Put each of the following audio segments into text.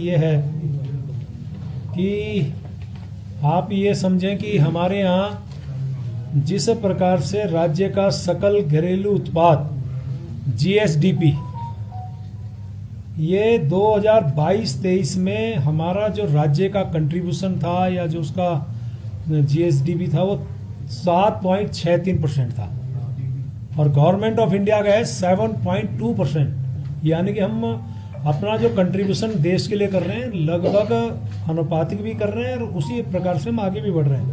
ये है कि आप ये समझें कि हमारे यहाँ जिस प्रकार से राज्य का सकल घरेलू उत्पाद जीएसडीपी ये 2022-23 में हमारा जो राज्य का कंट्रीब्यूशन था या जो उसका जीएसडीपी था वो 7.63% था और गवर्नमेंट ऑफ इंडिया का है 7.2%। यानी कि हम अपना जो कंट्रीब्यूशन देश के लिए कर रहे हैं लगभग अनुपातिक भी कर रहे हैं और उसी प्रकार से हम आगे भी बढ़ रहे हैं।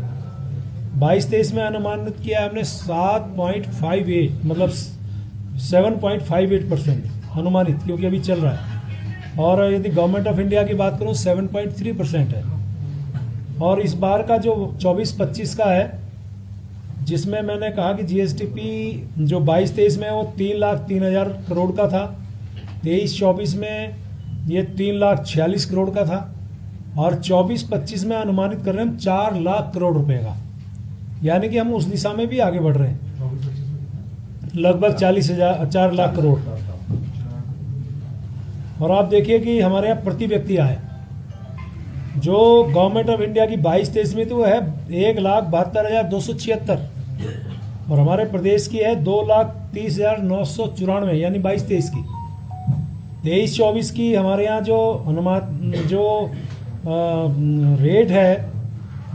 22-23 में अनुमानित किया हमने 7.58 मतलब 7.58% अनुमानित, क्योंकि अभी चल रहा है। और यदि गवर्नमेंट ऑफ इंडिया की बात करूं 7.3% है। और इस बार का जो 24-25 का है जिसमें मैंने कहा कि जीएसडीपी जो 22-23 में वो 3,03,000 करोड़ का था, 23-24 में ये 3,46,000 करोड़ का था और 24-25 में अनुमानित कर रहे हैं हम 4 लाख करोड़ रुपए का। यानी कि हम उस दिशा में भी आगे बढ़ रहे हैं, लगभग 4 लाख करोड़। और आप देखिए कि हमारे यहाँ प्रति व्यक्ति आय जो गवर्नमेंट ऑफ इंडिया की 22-23 में तो है 1,72,276 और हमारे प्रदेश की है 2,30,994 यानी 22-23 की। 23-24 की हमारे यहाँ जो अनुमान जो रेट है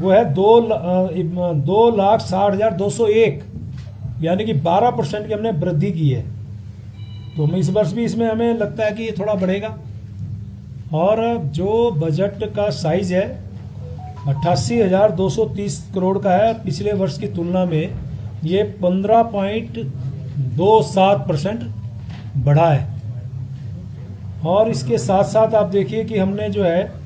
वो है 2,60,201 यानी कि 12% की हमने वृद्धि की है। तो हम इस वर्ष भी इसमें हमें लगता है कि ये थोड़ा बढ़ेगा। और जो बजट का साइज है 88,230 करोड़ का है, पिछले वर्ष की तुलना में ये 15.27% बढ़ा है। और इसके साथ साथ आप देखिए कि हमने जो है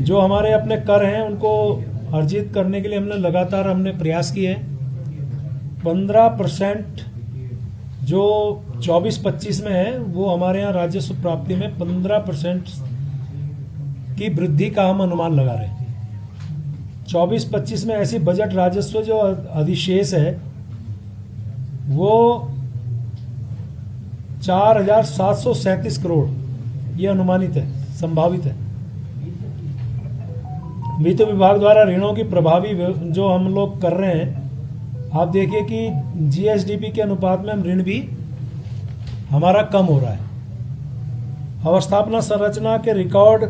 जो हमारे अपने कर हैं उनको अर्जित करने के लिए हमने प्रयास किए हैं। 15% जो 24-25 में है वो हमारे यहाँ राजस्व प्राप्ति में 15% की वृद्धि का हम अनुमान लगा रहे हैं। 24-25 में ऐसी बजट राजस्व जो अधिशेष है वो 4,737 करोड़ ये अनुमानित है, संभावित है। वित्त विभाग द्वारा ऋणों की प्रभावी जो हम लोग कर रहे हैं, आप देखिए कि जीएसडीपी के अनुपात में हम ऋण भी हमारा कम हो रहा है। अवस्थापना संरचना के रिकॉर्ड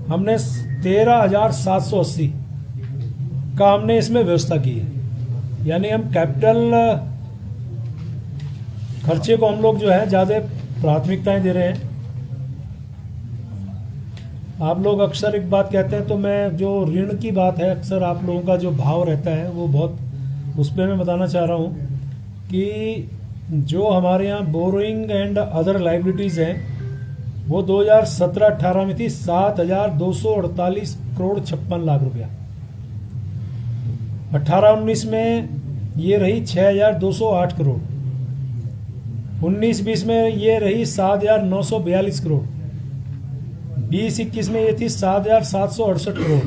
हमने 13,780 का हमने इसमें व्यवस्था की है। यानी हम कैपिटल खर्चे को हम लोग जो है ज़्यादा प्राथमिकताएं दे रहे हैं। आप लोग अक्सर एक बात कहते हैं, तो मैं जो ऋण की बात है अक्सर आप लोगों का जो भाव रहता है वो बहुत उस पर मैं बताना चाह रहा हूँ कि जो हमारे यहाँ बोरोइंग एंड अदर लाइबिलिटीज़ हैं वो 2017-18 में थी 7,248 करोड़ 56 लाख रुपया। 18-19 में ये रही 6,208 करोड़। 19-20 में ये रही 7,942 करोड़। 20-21 में ये थी 7,768 करोड़।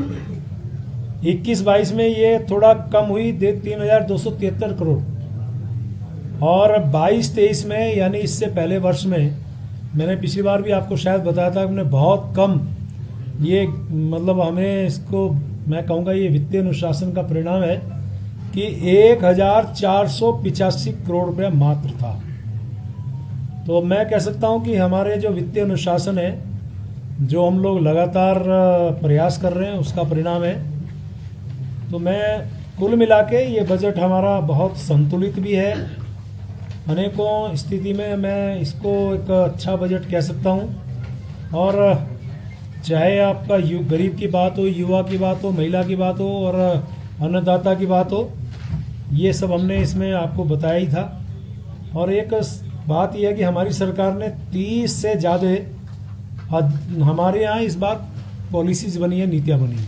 21-22 में ये थोड़ा कम हुई 3,273 करोड़। और 22-23 में यानी इससे पहले वर्ष में मैंने पिछली बार भी आपको शायद बताया था कि हमने बहुत कम ये मतलब हमें इसको मैं कहूँगा ये वित्तीय अनुशासन का परिणाम है कि 1,485 करोड़ रुपया मात्र था। तो मैं कह सकता हूँ कि हमारे जो वित्तीय अनुशासन है जो हम लोग लगातार प्रयास कर रहे हैं उसका परिणाम है। तो मैं कुल मिला के ये बजट हमारा बहुत संतुलित भी है। अनेकों स्थिति में मैं इसको एक अच्छा बजट कह सकता हूँ। और चाहे आपका गरीब की बात हो, युवा की बात हो, महिला की बात हो और अन्नदाता की बात हो, ये सब हमने इसमें आपको बताया ही था। और एक बात यह है कि हमारी सरकार ने 30 से ज़्यादा हमारे यहाँ इस बार पॉलिसीज बनी है, नीतियाँ बनी है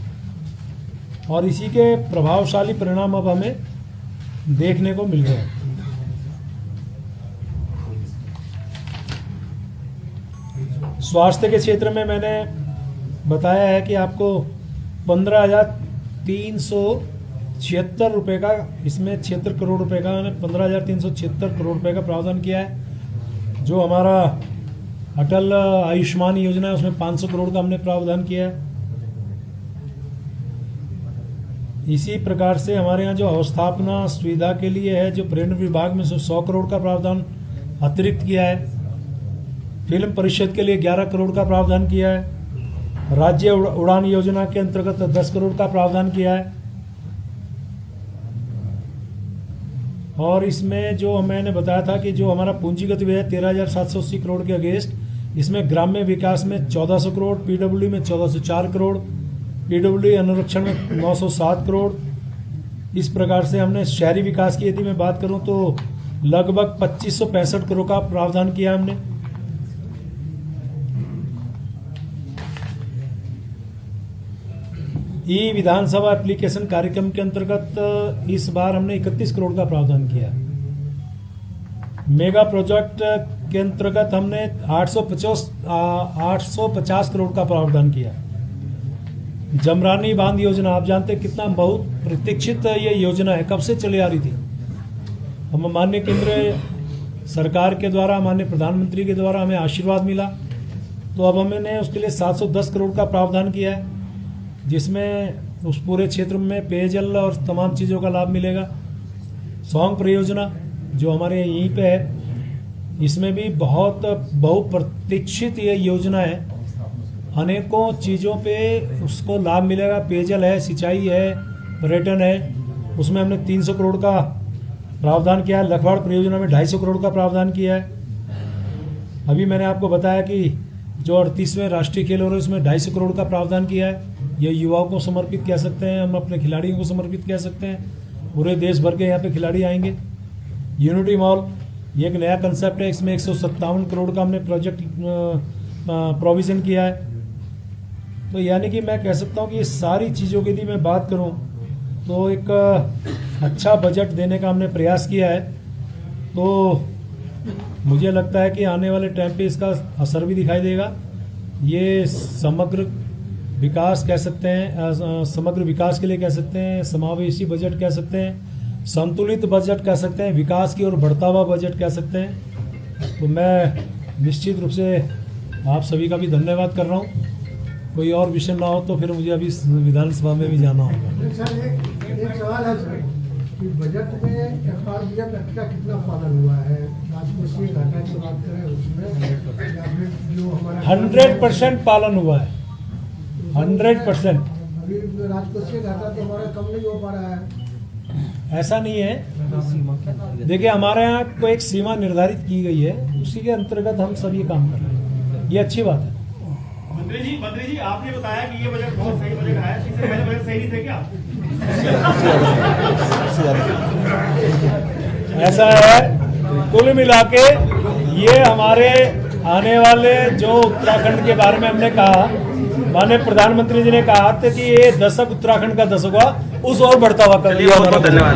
और इसी के प्रभावशाली परिणाम अब हमें देखने को मिल रहे हैं। स्वास्थ्य के क्षेत्र में मैंने बताया है कि आपको 15,376 रुपये का, इसमें 76 करोड़ रुपए का, मैंने 15,376 करोड़ रुपए का प्रावधान किया है। जो हमारा अटल आयुष्मान योजना है, उसमें 500 करोड़ का हमने प्रावधान किया है। इसी प्रकार से हमारे यहाँ जो अवस्थापना सुविधा के लिए है, जो पर्यटन विभाग में 100 करोड़ का प्रावधान अतिरिक्त किया है। फिल्म परिषद के लिए 11 करोड़ का प्रावधान किया है। राज्य उड़ान योजना के अंतर्गत 10 करोड़ का प्रावधान किया है। और इसमें जो मैंने बताया था कि जो हमारा पूंजीगत व्यय 13,780 करोड़ के अगेंस्ट, इसमें ग्राम्य विकास में 1400 करोड़, पीडब्ल्यू में 1404 करोड़, पीडब्ल्यू अनुरक्षण में 907 करोड़। इस प्रकार से हमने शहरी विकास की यदि मैं बात करूं तो लगभग 2565 करोड़ का प्रावधान किया हमने। ई विधानसभा एप्लीकेशन कार्यक्रम के अंतर्गत इस बार हमने 31 करोड़ का प्रावधान किया। मेगा प्रोजेक्ट के अंतर्गत हमने 850 करोड़ का प्रावधान किया। जमरानी बांध योजना, आप जानते हैं कितना बहुत प्रतीक्षित ये योजना है, कब से चली आ रही थी। हम माननीय केंद्र सरकार के द्वारा, माननीय प्रधानमंत्री के द्वारा हमें आशीर्वाद मिला, तो अब हमने उसके लिए 710 करोड़ का प्रावधान किया है, जिसमें उस पूरे क्षेत्र में पेयजल और तमाम चीज़ों का लाभ मिलेगा। सौंग परियोजना जो हमारे यहीं पे है, इसमें भी बहुत बहुप्रतीक्षित ये योजना है। अनेकों चीज़ों पे उसको लाभ मिलेगा। पेयजल है, सिंचाई है, पर्यटन है, उसमें हमने 300 करोड़ का प्रावधान किया है। लखवाड़ परियोजना में 250 करोड़ का प्रावधान किया है। अभी मैंने आपको बताया कि जो 38वें राष्ट्रीय खेल हो रहे हैं उसमें 250 करोड़ का प्रावधान किया है। ये युवाओं को समर्पित कह सकते हैं, हम अपने खिलाड़ियों को समर्पित कह सकते हैं। पूरे देश भर के यहाँ पे खिलाड़ी आएंगे। यूनिटी मॉल ये एक नया कंसेप्ट है, इसमें 157 करोड़ का हमने प्रोजेक्ट प्रोविज़न किया है। तो यानी कि मैं कह सकता हूँ कि ये सारी चीज़ों की यदि मैं बात करूँ तो एक अच्छा बजट देने का हमने प्रयास किया है। तो मुझे लगता है कि आने वाले टाइम पे इसका असर भी दिखाई देगा। ये समग्र विकास कह सकते हैं, समग्र विकास के लिए कह सकते हैं, समावेशी बजट कह सकते हैं, संतुलित बजट कह सकते हैं, विकास की ओर बढ़ता हुआ बजट कह सकते हैं। तो मैं निश्चित रूप से आप सभी का भी धन्यवाद कर रहा हूँ। कोई और विषय ना हो तो फिर मुझे अभी विधानसभा में भी जाना होगा। सर एक सवाल है सर कि बजट में एफआरबीएफ एक्ट का कितना पालन हुआ है? राजकोषीय घाटा की बात करें उसमें या फिर जो हमारा 100% पालन हुआ है, 100%। अभी राजकोषीय घाटा तो हमारा कम नहीं हो पा रहा है। ऐसा नहीं है, देखिए हमारे यहाँ को एक सीमा निर्धारित की गई है, उसी के अंतर्गत हम सब ये काम कर रहे हैं। ये अच्छी बात है। मंत्री जी आपने बताया कि ये बजट बहुत सही बजट है, इससे पहले बजट सही नहीं थे क्या? ऐसा है, कुल मिला के ये हमारे आने वाले जो उत्तराखंड के बारे में हमने कहा, माननीय प्रधानमंत्री जी ने कहा था कि ये दशक उत्तराखंड का दशक हुआ, उस और बढ़ता हुआ कर। बहुत बहुत धन्यवाद।